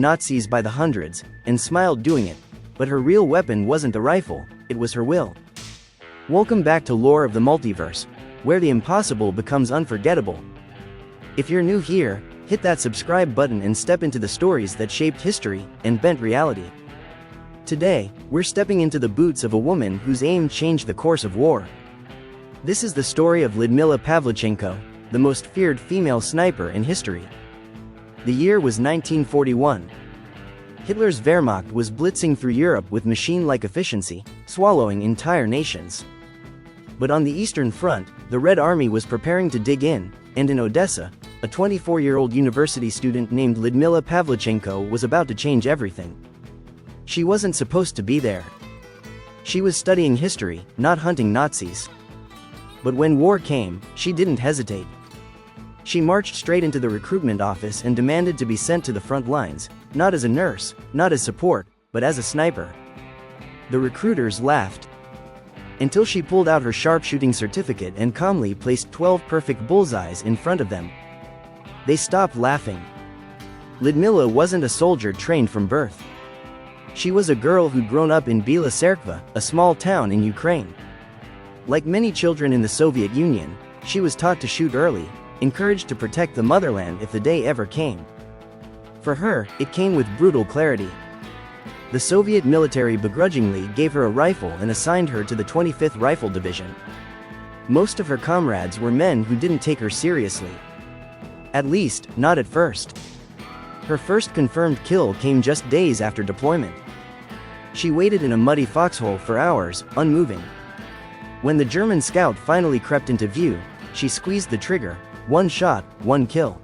Nazis by the hundreds, and smiled doing it, but her real weapon wasn't the rifle, it was her will. Welcome back to Lore of the Multiverse, where the impossible becomes unforgettable. If you're new here, hit that subscribe button and step into the stories that shaped history and bent reality. Today, we're stepping into the boots of a woman whose aim changed the course of war. This is the story of Lyudmila Pavlichenko, the most feared female sniper in history. The year was 1941. Hitler's Wehrmacht was blitzing through Europe with machine-like efficiency, swallowing entire nations. But on the Eastern Front, the Red Army was preparing to dig in, and in Odessa, a 24-year-old university student named Lyudmila Pavlichenko was about to change everything. She wasn't supposed to be there. She was studying history, not hunting Nazis. But when war came, she didn't hesitate. She marched straight into the recruitment office and demanded to be sent to the front lines, not as a nurse, not as support, but as a sniper. The recruiters laughed. Until she pulled out her sharpshooting certificate and calmly placed 12 perfect bullseyes in front of them. They stopped laughing. Lyudmila wasn't a soldier trained from birth. She was a girl who'd grown up in Bila Tserkva, a small town in Ukraine. Like many children in the Soviet Union, she was taught to shoot early, encouraged to protect the motherland if the day ever came. For her, it came with brutal clarity. The Soviet military begrudgingly gave her a rifle and assigned her to the 25th Rifle Division. Most of her comrades were men who didn't take her seriously. At least, not at first. Her first confirmed kill came just days after deployment. She waited in a muddy foxhole for hours, unmoving. When the German scout finally crept into view, she squeezed the trigger. One shot, one kill.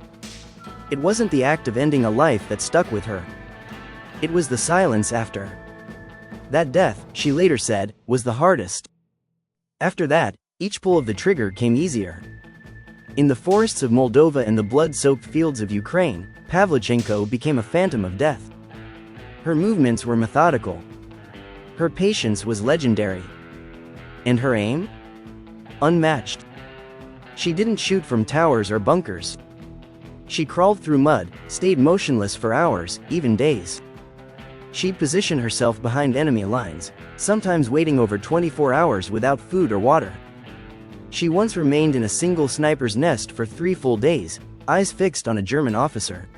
It wasn't the act of ending a life that stuck with her. It was the silence after. That death, she later said, was the hardest. After that, each pull of the trigger came easier. In the forests of Moldova and the blood-soaked fields of Ukraine, Pavlichenko became a phantom of death. Her movements were methodical. Her patience was legendary. And her aim? Unmatched. She didn't shoot from towers or bunkers. She crawled through mud, stayed motionless for hours, even days. She'd position herself behind enemy lines, sometimes waiting over 24 hours without food or water. She once remained in a single sniper's nest for 3 full days, eyes fixed on a German officer.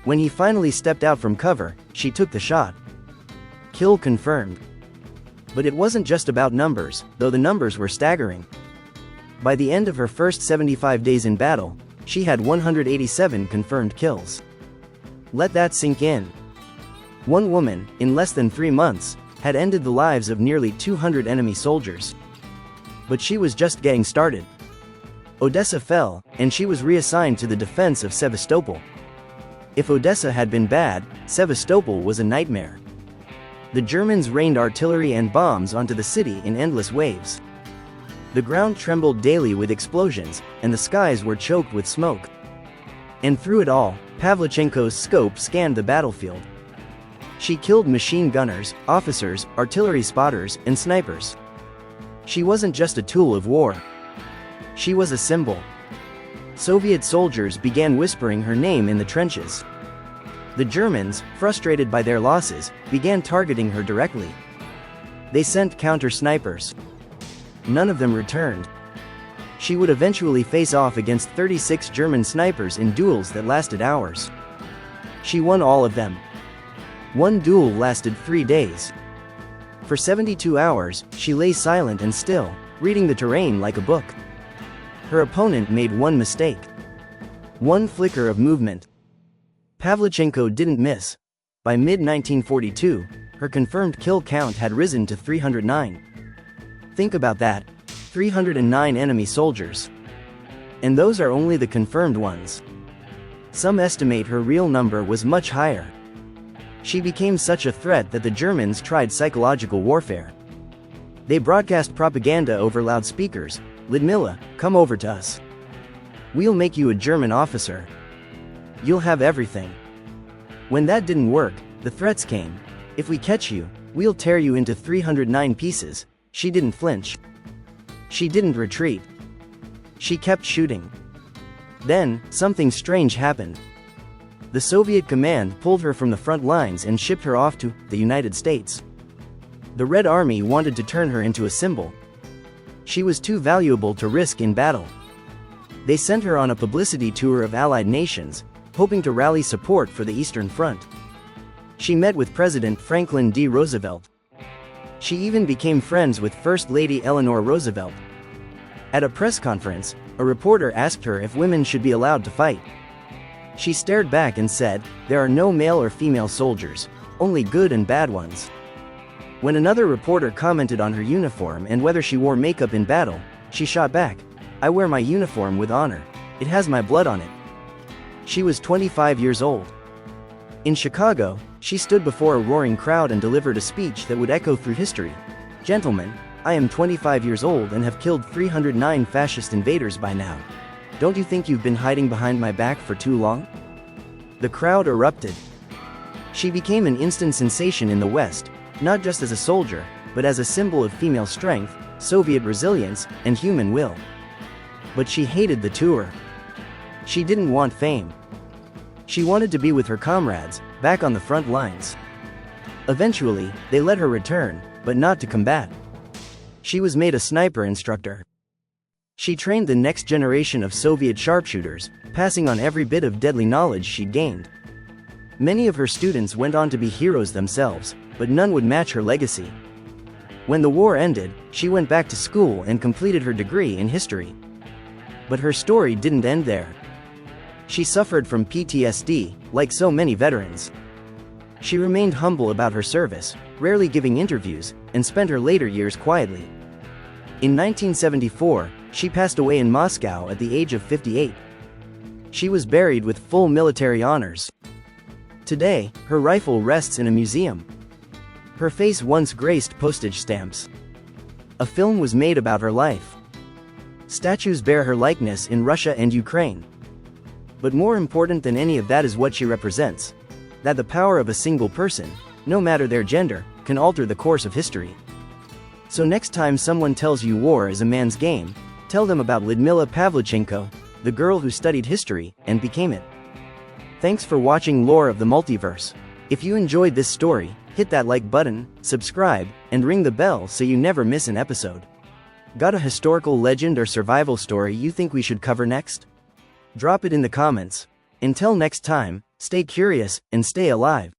When he finally stepped out from cover, she took the shot. Kill confirmed. But it wasn't just about numbers, though the numbers were staggering. By the end of her first 75 days in battle, she had 187 confirmed kills. Let that sink in. One woman, in less than 3 months, had ended the lives of nearly 200 enemy soldiers. But she was just getting started. Odessa fell, and she was reassigned to the defense of Sevastopol. If Odessa had been bad, Sevastopol was a nightmare. The Germans rained artillery and bombs onto the city in endless waves. The ground trembled daily with explosions, and the skies were choked with smoke. And through it all, Pavlichenko's scope scanned the battlefield. She killed machine gunners, officers, artillery spotters, and snipers. She wasn't just a tool of war. She was a symbol. Soviet soldiers began whispering her name in the trenches. The Germans, frustrated by their losses, began targeting her directly. They sent counter-snipers. None of them returned. She would eventually face off against 36 German snipers in duels that lasted hours. She won all of them. One duel lasted 3 days. For 72 hours, she lay silent and still, reading the terrain like a book. Her opponent made one mistake. One flicker of movement. Pavlichenko didn't miss. By mid-1942, her confirmed kill count had risen to 309. Think about that. 309 enemy soldiers. And those are only the confirmed ones. Some estimate her real number was much higher. She became such a threat that the Germans tried psychological warfare. They broadcast propaganda over loudspeakers. Lyudmila, come over to us. We'll make you a German officer. You'll have everything. When that didn't work, the threats came. If we catch you, we'll tear you into 309 pieces. She didn't flinch. She didn't retreat. She kept shooting. Then, something strange happened. The Soviet command pulled her from the front lines and shipped her off to the United States. The Red Army wanted to turn her into a symbol. She was too valuable to risk in battle. They sent her on a publicity tour of Allied nations, hoping to rally support for the Eastern Front. She met with President Franklin D. Roosevelt. She even became friends with First Lady Eleanor Roosevelt. At a press conference, a reporter asked her if women should be allowed to fight. She stared back and said, "There are no male or female soldiers, only good and bad ones." When another reporter commented on her uniform and whether she wore makeup in battle, she shot back, "I wear my uniform with honor. It has my blood on it." She was 25 years old. In Chicago, she stood before a roaring crowd and delivered a speech that would echo through history. "Gentlemen, I am 25 years old and have killed 309 fascist invaders by now. Don't you think you've been hiding behind my back for too long?" The crowd erupted. She became an instant sensation in the West, not just as a soldier, but as a symbol of female strength, Soviet resilience, and human will. But she hated the tour. She didn't want fame. She wanted to be with her comrades, back on the front lines. Eventually, they let her return, but not to combat. She was made a sniper instructor. She trained the next generation of Soviet sharpshooters, passing on every bit of deadly knowledge she'd gained. Many of her students went on to be heroes themselves, but none would match her legacy. When the war ended, she went back to school and completed her degree in history. But her story didn't end there. She suffered from PTSD, like so many veterans. She remained humble about her service, rarely giving interviews, and spent her later years quietly. In 1974, she passed away in Moscow at the age of 58. She was buried with full military honors. Today, her rifle rests in a museum. Her face once graced postage stamps. A film was made about her life. Statues bear her likeness in Russia and Ukraine. But more important than any of that is what she represents. That the power of a single person, no matter their gender, can alter the course of history. So next time someone tells you war is a man's game, tell them about Lyudmila Pavlichenko, the girl who studied history and became it. Thanks for watching Lore of the Multiverse. If you enjoyed this story, hit that like button, subscribe, and ring the bell so you never miss an episode. Got a historical legend or survival story you think we should cover next? Drop it in the comments. Until next time, stay curious and stay alive.